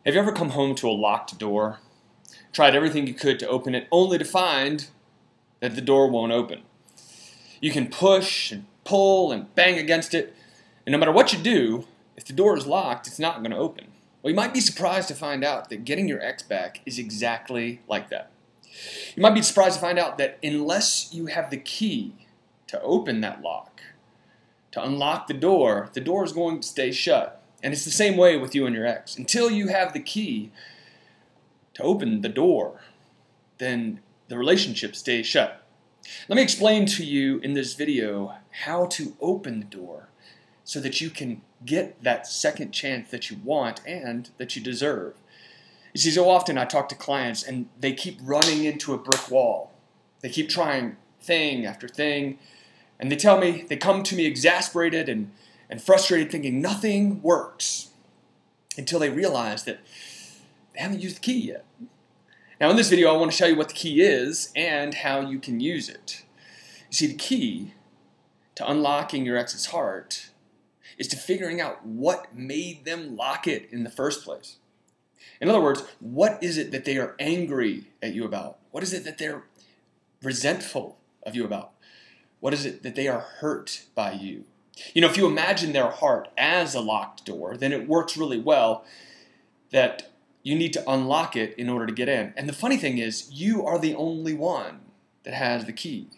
Have you ever come home to a locked door, tried everything you could to open it, only to find that the door won't open? You can push and pull and bang against it, and no matter what you do, if the door is locked, it's not going to open. Well, you might be surprised to find out that getting your ex back is exactly like that. You might be surprised to find out that unless you have the key to open that lock, to unlock the door is going to stay shut. And it's the same way with you and your ex. Until you have the key to open the door, then the relationship stays shut. Let me explain to you in this video how to open the door so that you can get that second chance that you want and that you deserve. You see, so often I talk to clients and they keep running into a brick wall. They keep trying thing after thing, and they come to me exasperated and frustrated, thinking nothing works, until they realize that they haven't used the key yet. Now in this video I want to show you what the key is and how you can use it. You see, the key to unlocking your ex's heart is to figuring out what made them lock it in the first place. In other words, what is it that they are angry at you about? What is it that they're resentful of you about? What is it that they are hurt by you? You know, if you imagine their heart as a locked door, then it works really well that you need to unlock it in order to get in. And the funny thing is, you are the only one that has the key,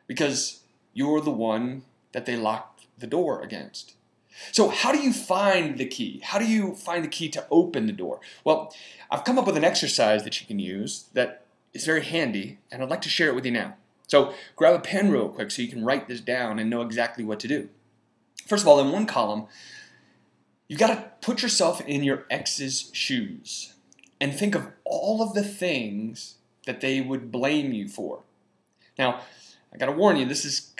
because you're the one that they locked the door against. So how do you find the key? How do you find the key to open the door? Well, I've come up with an exercise that you can use that is very handy, and I'd like to share it with you now. So grab a pen real quick so you can write this down and know exactly what to do. First of all, in one column, you've got to put yourself in your ex's shoes and think of all of the things that they would blame you for. Now, I got to warn you, this is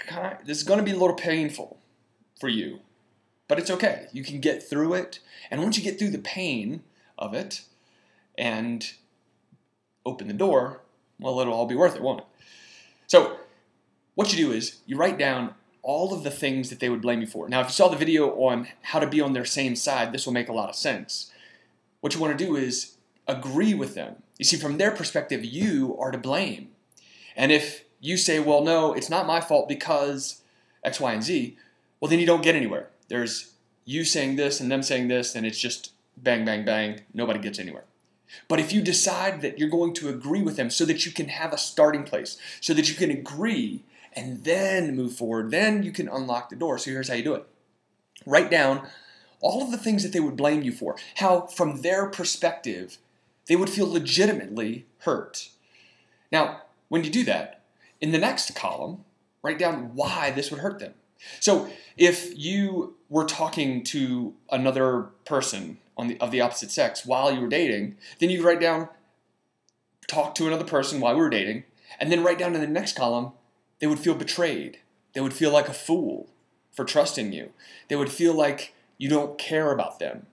going to be a little painful for you, but it's okay. You can get through it, and once you get through the pain of it and open the door, well, it'll all be worth it, won't it? So what you do is you write down all of the things that they would blame you for. Now, if you saw the video on how to be on their same side, this will make a lot of sense. What you want to do is agree with them. You see, from their perspective, you are to blame. And if you say, well, no, it's not my fault because X, Y, and Z, well, then you don't get anywhere. There's you saying this and them saying this, and it's just bang, bang, bang. Nobody gets anywhere. But if you decide that you're going to agree with them so that you can have a starting place, so that you can agree and then move forward, then you can unlock the door. So here's how you do it. Write down all of the things that they would blame you for, how from their perspective they would feel legitimately hurt. Now, when you do that, in the next column, write down why this would hurt them. So if you were talking to another person of the opposite sex while you were dating, then you write down, talk to another person while we were dating, and then write down in the next column, they would feel betrayed. They would feel like a fool for trusting you. They would feel like you don't care about them.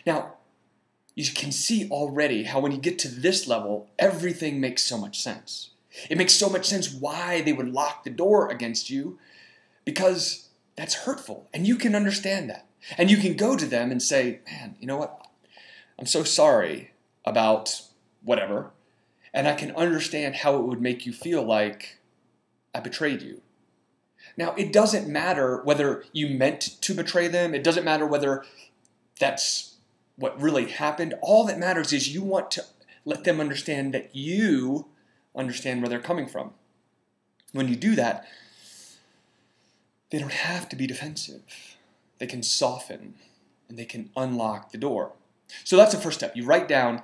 Now, you can see already how when you get to this level, everything makes so much sense. It makes so much sense why they would lock the door against you, because that's hurtful, and you can understand that. And you can go to them and say, man, you know what? I'm so sorry about whatever, and I can understand how it would make you feel like I betrayed you. Now, it doesn't matter whether you meant to betray them. It doesn't matter whether that's what really happened. All that matters is you want to let them understand that you understand where they're coming from. When you do that, they don't have to be defensive. They can soften, and they can unlock the door. So that's the first step. You write down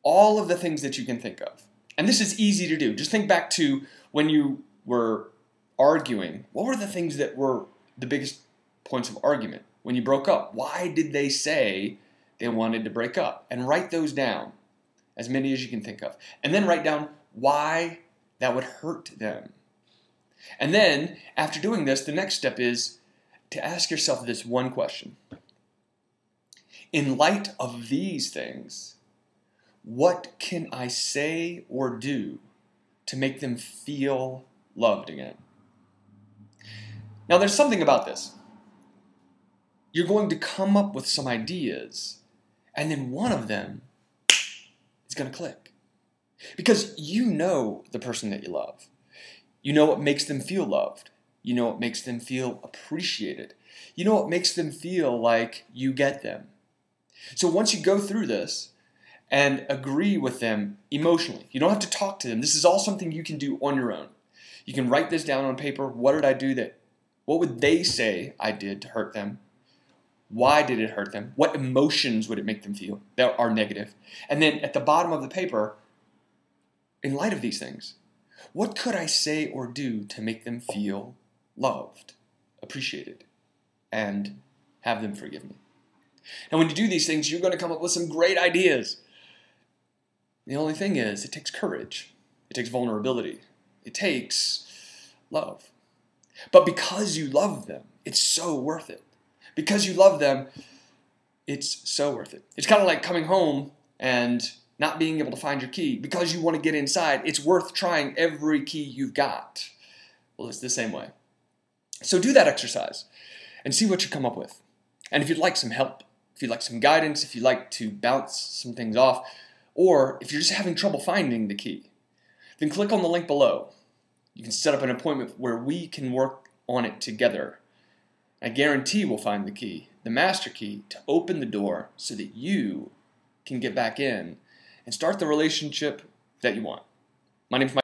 all of the things that you can think of. And this is easy to do. Just think back to when you were arguing. What were the things that were the biggest points of argument? When you broke up, why did they say they wanted to break up? And write those down, as many as you can think of. And then write down why that would hurt them. And then, after doing this, the next step is to ask yourself this one question. In light of these things, what can I say or do to make them feel loved again? Now, there's something about this. You're going to come up with some ideas, And then one of them is going to click. Because you know the person that you love. You know what makes them feel loved. You know what makes them feel appreciated. You know what makes them feel like you get them. So once you go through this and agree with them emotionally, you don't have to talk to them. This is all something you can do on your own. You can write this down on paper. What did I do what would they say I did to hurt them? Why did it hurt them? What emotions would it make them feel that are negative? And then at the bottom of the paper, in light of these things, what could I say or do to make them feel loved, appreciated, and have them forgive me? Now, when you do these things, you're going to come up with some great ideas. The only thing is, it takes courage. It takes vulnerability. It takes love. But because you love them, it's so worth it. Because you love them, it's so worth it. It's kind of like coming home and not being able to find your key. Because you want to get inside, it's worth trying every key you've got. Well, it's the same way. So do that exercise and see what you come up with. And if you'd like some help, if you'd like some guidance, if you'd like to bounce some things off, or if you're just having trouble finding the key, then click on the link below. You can set up an appointment where we can work on it together. I guarantee we'll find the key, the master key, to open the door so that you can get back in and start the relationship that you want. My name's Mike.